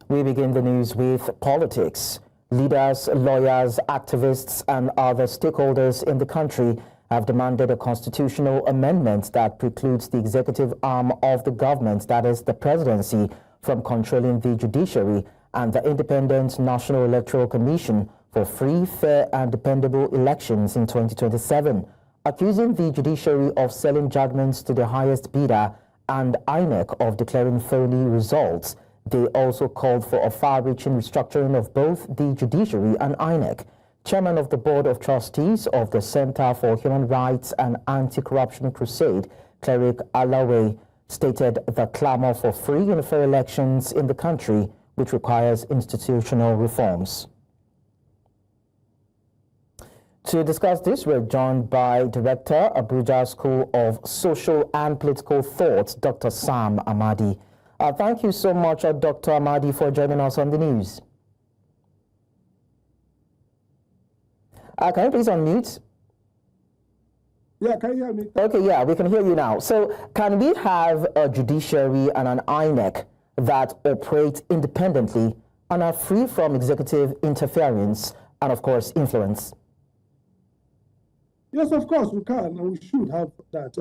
We begin the news with politics. Leaders, lawyers, activists, and other stakeholders in the country have demanded a constitutional amendment that precludes the executive arm of the government, that is the presidency, from controlling the judiciary and the Independent National Electoral Commission for free, fair, and dependable elections in 2027, accusing the judiciary of selling judgments to the highest bidder and INEC of declaring phony results. They also called for a far-reaching restructuring of both the judiciary and INEC. Chairman of the Board of Trustees of the Center for Human Rights and Anti-Corruption Crusade, Cleric Alaowei, stated the clamor for free and fair elections in the country, which requires institutional reforms. To discuss this, we're joined by Director, Abuja School of Social and Political Thought, Dr. Sam Amadi. Thank you so much, Dr. Amadi, for joining us on the news. Can you please unmute? Yeah, can you hear me? Okay, yeah, we can hear you now. So can we have a judiciary and an INEC that operate independently and are free from executive interference and, of course, influence? Yes, of course, we can, and we should have that.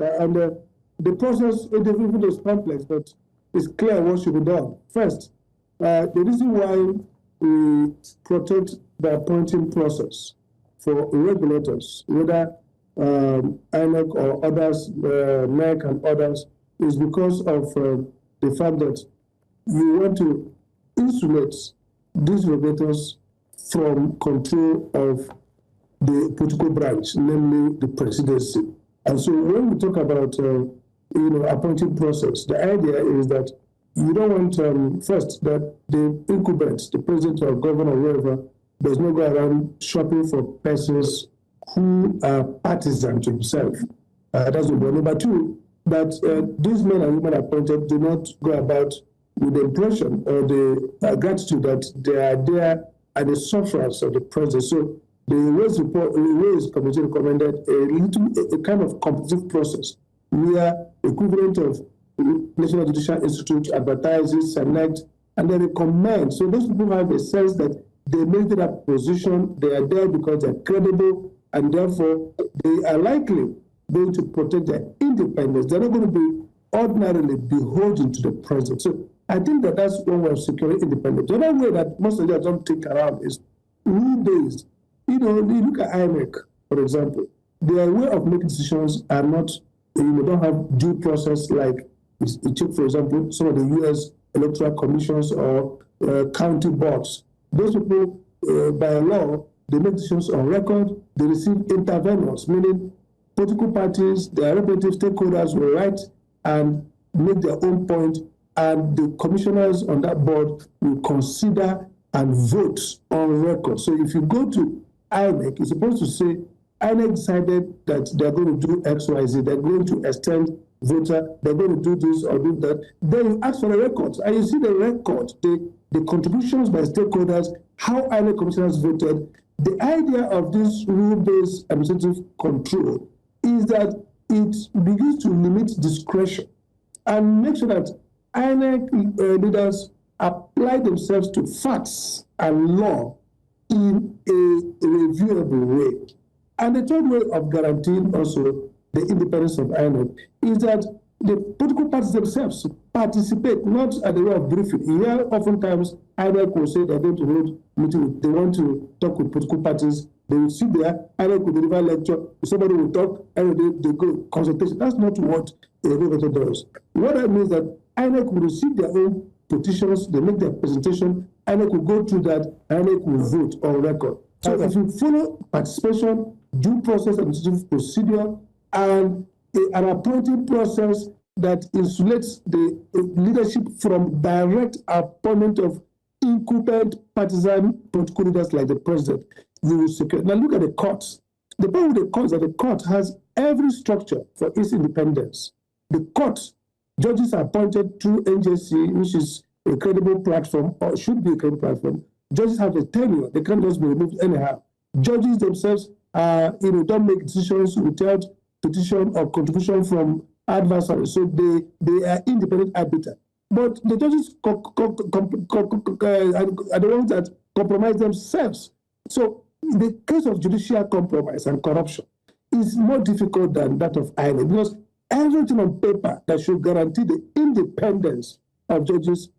The process, even is complex, but it's clear what should be done. First, the reason why we protect the appointing process for regulators, whether INEC or others, NEC and others, is because of the fact that you want to insulate these regulators from control of the political branch, namely the presidency. And so when we talk about appointing process, the idea is that you don't want first that the incumbent, the president or governor or whoever, does not go around shopping for persons who are partisan to himself. That's number one. Number two, that these men and women appointed do not go about with the impression or the gratitude that they are there at the sufferance of the president. So the Ways Committee recommended a kind of competitive process where equivalent of National Judicial Institute advertises, select, and they recommend. So those people have a sense that they made that position, they are there because they're credible, and therefore they are likely going to protect their independence. They're not going to be ordinarily beholden to the president. So I think that that's one way of securing independence. The other way that most of them don't think around is rule-based. You look at INEC, for example, their way of making decisions are not, don't have due process like you take, for example, some of the U.S. Electoral Commissions or county boards. Those people, by law, they make decisions on record, they receive intervenors, meaning political parties, their representative stakeholders will write and make their own point, and the commissioners on that board will consider and vote on record. So if you go to INEC, it's supposed to say, INEC decided that they're going to do X, Y, Z, they're going to extend voter, they're going to do this or do that. Then you ask for the records, and you see the record, the contributions by stakeholders, how INEC commissioners voted. The idea of this rule-based administrative control is that it begins to limit discretion and make sure that INEC leaders apply themselves to facts and law in a reviewable way. And the third way of guaranteeing also the independence of INEC is that the political parties themselves participate, not at the way of briefing. Here, oftentimes, INEC will say they're going to hold meeting, they want to talk with political parties, they will sit there, INEC will deliver a lecture, somebody will talk, and they go consultation. That's not what a regulator does. What that means that INEC will receive their own petitions, they make their presentation, INEC will go through that, INEC will vote on record. So if you follow participation, due process, administrative procedure, and an appointing process that insulates the leadership from direct appointment of incumbent partisan political leaders like the president, you will secure. Now look at the courts. The problem with the courts is that the court has every structure for its independence. The court, judges are appointed through NJC, which is a credible platform, or should be a credible platform. Judges have a tenure, they can't just be removed anyhow. Judges themselves don't make decisions without petition or contribution from adversaries. So they are independent arbiter. But the judges are the ones that compromise themselves. So the case of judicial compromise and corruption is more difficult than that of INEC, because everything on paper that should guarantee the independence of judges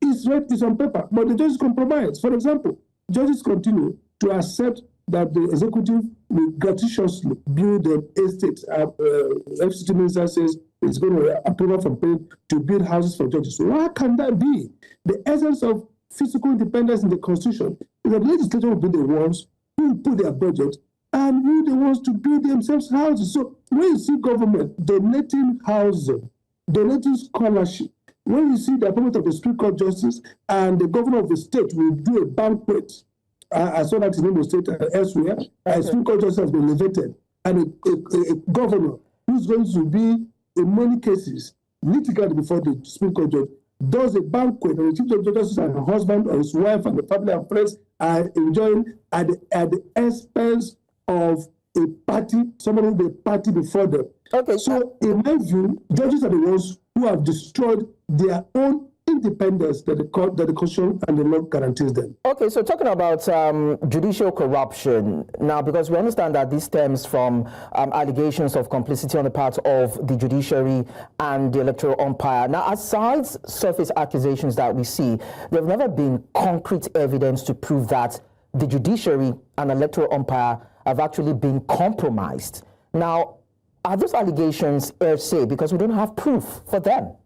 is on paper, but the judges compromise. For example, judges continue to accept that the executive will gratuitously build the estates. FCT minister says it's going to approve from pay to build houses for judges. So why can that be? The essence of physical independence in the Constitution is that the legislature will be the ones who will put their budget and who the ones to build themselves houses. So when you see government donating housing, donating scholarship, when you see the appointment of the Supreme Court Justice and the governor of the state will do a banquet, I saw that in Imo State elsewhere, a Supreme Court Justice has been elevated, and a governor who's going to be, in many cases, litigated before the Supreme Court Judge, does a banquet, and the Chief Justice and her husband or his wife and the family and friends are enjoying at the expense of a party, somebody with a party before them. Okay. So, in my view, judges are the ones who have destroyed their own independence that the Constitution and the law guarantees them. Okay, so talking about judicial corruption now, because we understand that this stems from allegations of complicity on the part of the judiciary and the electoral umpire. Now, aside surface accusations that we see, there have never been concrete evidence to prove that the judiciary and electoral umpire have actually been compromised. Now, are those allegations hearsay because we don't have proof for them?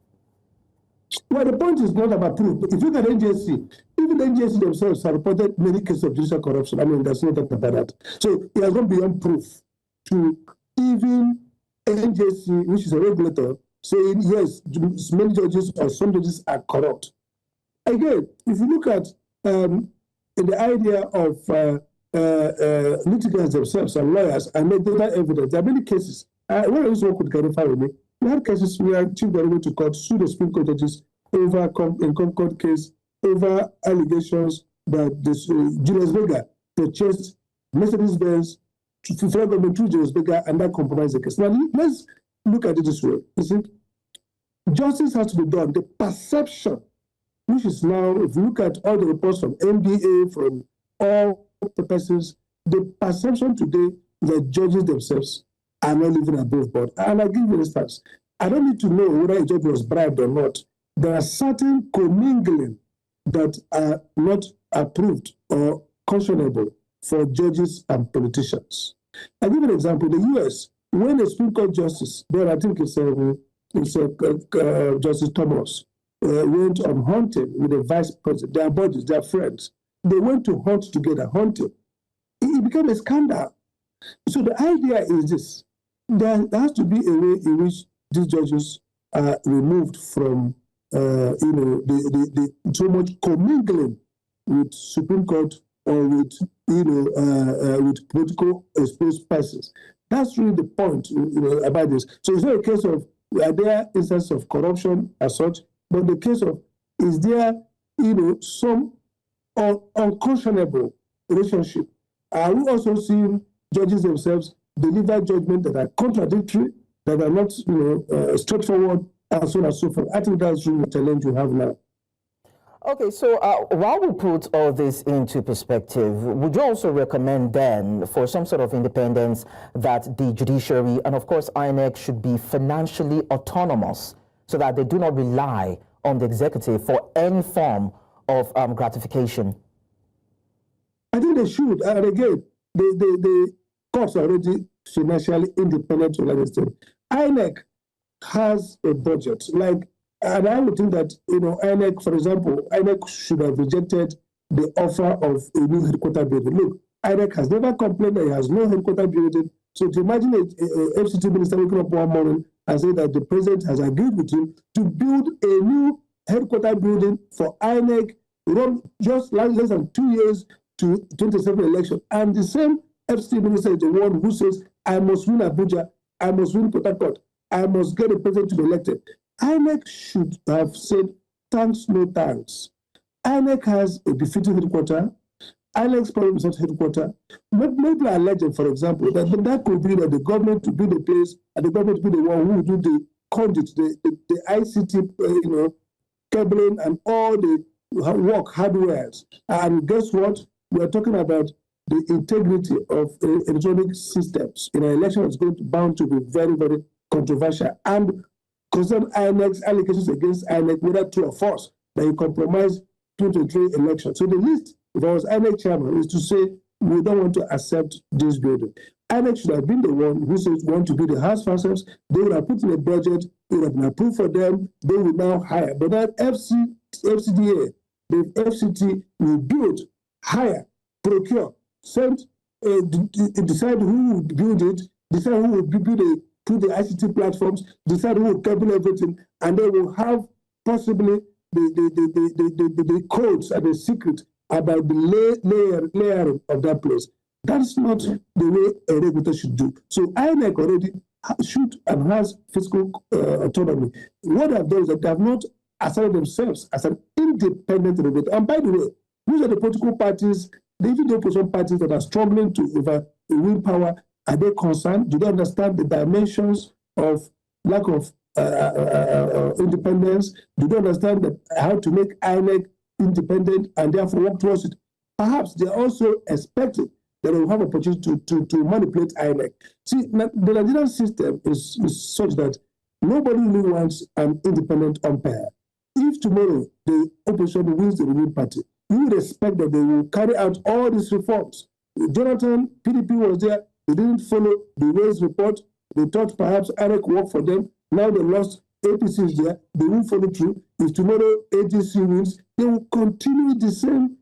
Well, the point is not about proof. If you look at NJC, even the NJC themselves have reported many cases of judicial corruption. I mean, there's no doubt about that. So it has gone beyond proof to even NJC, which is a regulator, saying, yes, many judges or some judges are corrupt. Again, if you look at the idea of litigants themselves and lawyers and data evidence, there are many cases. When I used to work with Garifari, we had cases where Chief Garifari to court sued the Supreme Court judges over in Concord case over allegations that Julius Vega purchased Mercedes-Benz to federal government through Julius Vega, and that compromised the case. Now, let's look at it this way. You see, justice has to be done. The perception, which is now, if you look at all the reports from NBA, from all the persons, the perception today that judges themselves are not living above board. And I'll give you an instance. I don't need to know whether a judge was bribed or not. There are certain commingling that are not approved or conscionable for judges and politicians. I'll give you an example. The US, when a Supreme Court justice, there I think it's Justice Thomas, went on hunting with the vice president, their buddies, their friends. They went to hunt together, hunting. It became a scandal. So the idea is this. There has to be a way in which these judges are removed from, the so much commingling with Supreme Court or with, with political exposed persons. That's really the point, about this. So it's not a case of, are there instances of corruption as such, but the case of, is there, some unconscionable relationship? Are we also seeing judges themselves deliver judgment that are contradictory, that are not, straightforward, and so on and so forth? I think that's really the challenge we have now. Okay, so while we put all this into perspective, would you also recommend then for some sort of independence that the judiciary and of course INEC should be financially autonomous so that they do not rely on the executive for any form of gratification? I think they should. And again, the courts are already financially independent to that extent. INEC has a budget, and I would think that, INEC, for example, INEC should have rejected the offer of a new headquarters building. Look, INEC has never complained that it has no headquarters building. So to imagine a FCT minister waking up one morning and say that the president has agreed with him to build a new headquarters building for INEC, just less than 2 years to 2027 election. And the same FCT minister is the one who says, I must win Abuja, I must win Port Harcourt, I must get a president to be elected. INEC should have said, thanks, no thanks. INEC has a befitting headquarters. INEC's problem is not headquarters. Maybe I legend, for example, that could be that the government to be the place and the government to be the one who will do the conduit, the ICT, cabling and all the hardwares. And guess what? We are talking about the integrity of electronic systems in an election is bound to be very, very controversial. And concern INEC's allegations against INEC, whether true or false, that you compromise 2023 election. So the least, if I was INEC chairman, is to say, we don't want to accept this building. INEC should have been the one who says want to be the house fasters. They would have put in a budget, it would have been approved for them, they will now hire. But that FCDA, the FCT will build, hire, procure, send, decide who would build it, decide who would put the ICT platforms, decide who will cable everything, and they will have possibly the codes and the secret about the layering of that place. That's not the way a regulator should do. So INEC already should and has fiscal autonomy. What they've done is that they have not asserted themselves as an independent regulator. And by the way, these are the political parties, even the opposition parties that are struggling to win power. Are they concerned? Do they understand the dimensions of lack of independence? Do they understand how to make INEC independent and therefore work towards it? Perhaps they're also expecting that they will have opportunity to manipulate INEC. See, the Nigerian system is such that nobody really wants an independent umpire. If tomorrow the opposition wins the ruling party, you would expect that they will carry out all these reforms. Jonathan, PDP was there, they didn't follow the Wales report. They thought perhaps INEC worked for them. Now they lost, APC is there, they won't follow through. If tomorrow AGC wins, they will continue the same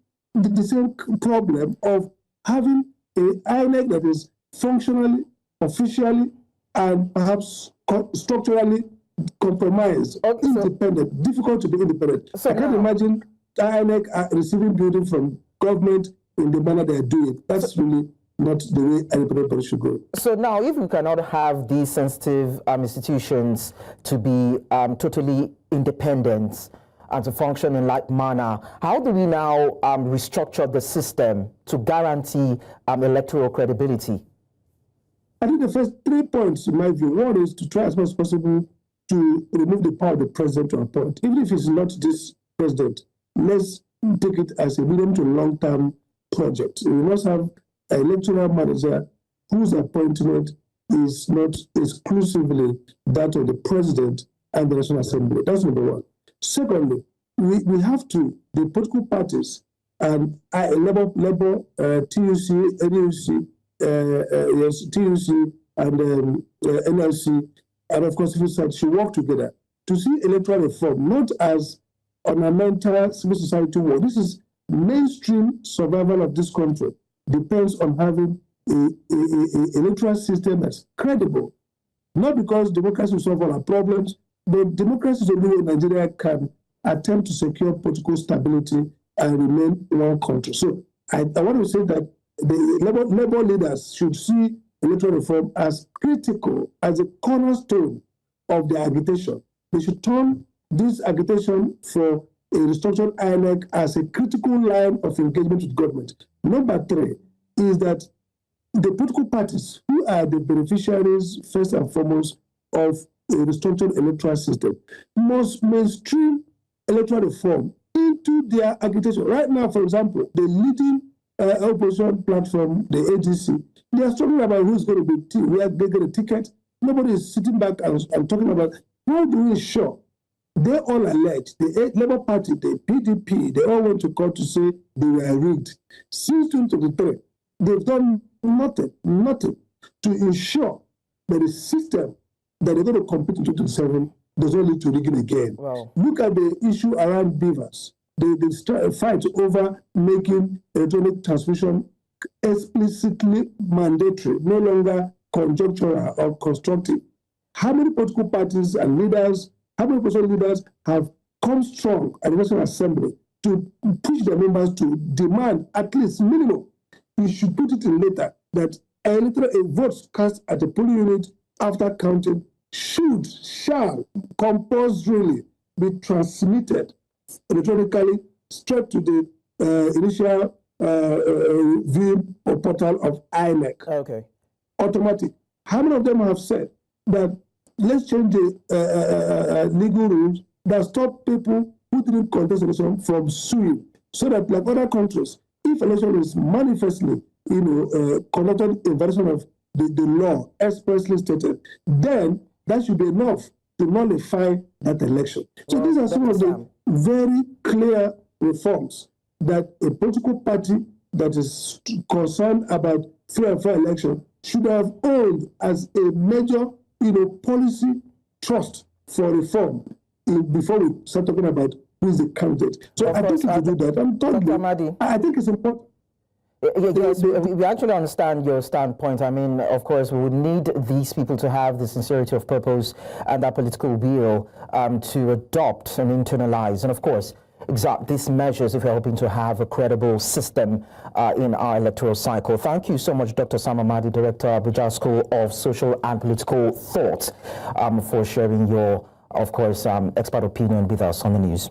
problem of having an INEC that is functionally, officially, and perhaps structurally compromised, independent, difficult to be independent. So I can't imagine INEC receiving building from government in the manner they are doing. That's really not the way independent should go. So now, if we cannot have these sensitive institutions to be totally independent and to function in like manner, how do we now restructure the system to guarantee electoral credibility? I think the first 3 points, in my view, one is to try as much as possible to remove the power of the president to appoint. Even if it's not this president, let's take it as a medium to long-term project. We must have an electoral manager whose appointment is not exclusively that of the president and the National Assembly. That's number one. Secondly, we have to, the political parties and Labour, TUC, NUC, TUC and NLC, and of course civil society should work together to see electoral reform not as ornamental civil society work. This is mainstream survival of this country depends on having an electoral system that's credible. Not because democracy will solve all our problems, but democracy is the only way Nigeria can attempt to secure political stability and remain one country. So I want to say that the Labour leaders should see electoral reform as critical, as a cornerstone of their agitation. They should turn this agitation for a restructured INEC as a critical line of engagement with government. Number three is that the political parties, who are the beneficiaries, first and foremost, of a restructured electoral system, must mainstream electoral reform into their agitation. Right now, for example, the leading opposition platform, the AGC, they are struggling about who's going to be, where they get a ticket. Nobody is sitting back and talking about how do we ensure. They all allege, the Labour Party, the PDP, they all went to court to say they were rigged. Since 2023, they've done nothing to ensure that the system that they're going to compete in 2027 does not lead to rigging again. Wow. Look at the issue around beavers. They fight over making electronic transmission explicitly mandatory, no longer conjunctural or constructive. How many political parties and leaders, how many political leaders have come strong at the National Assembly to push their members to demand at least minimum? You should put it in later that a vote cast at a polling unit after counting shall compulsorily be transmitted electronically straight to the initial view or portal of INEC. Okay. Automatic. How many of them have said that let's change the legal rules that stop people who didn't contest election from suing, so that like other countries, if election is manifestly, conducted in violation of the law expressly stated, then that should be enough to nullify that election. So these are some of the very clear reforms that a political party that is concerned about free and fair election should have owned as a major, policy trust for reform before we start talking about who is the candidate. So I think if you do that, and thirdly, I think it's important. Yes, we actually understand your standpoint. I mean, of course, we would need these people to have the sincerity of purpose and that political will to adopt and internalize. And of course, these measures if we're hoping to have a credible system in our electoral cycle. Thank you so much, Dr. Sam Amadi, Director, Abuja School of Social and Political Thought, for sharing your, of course, expert opinion with us on the news.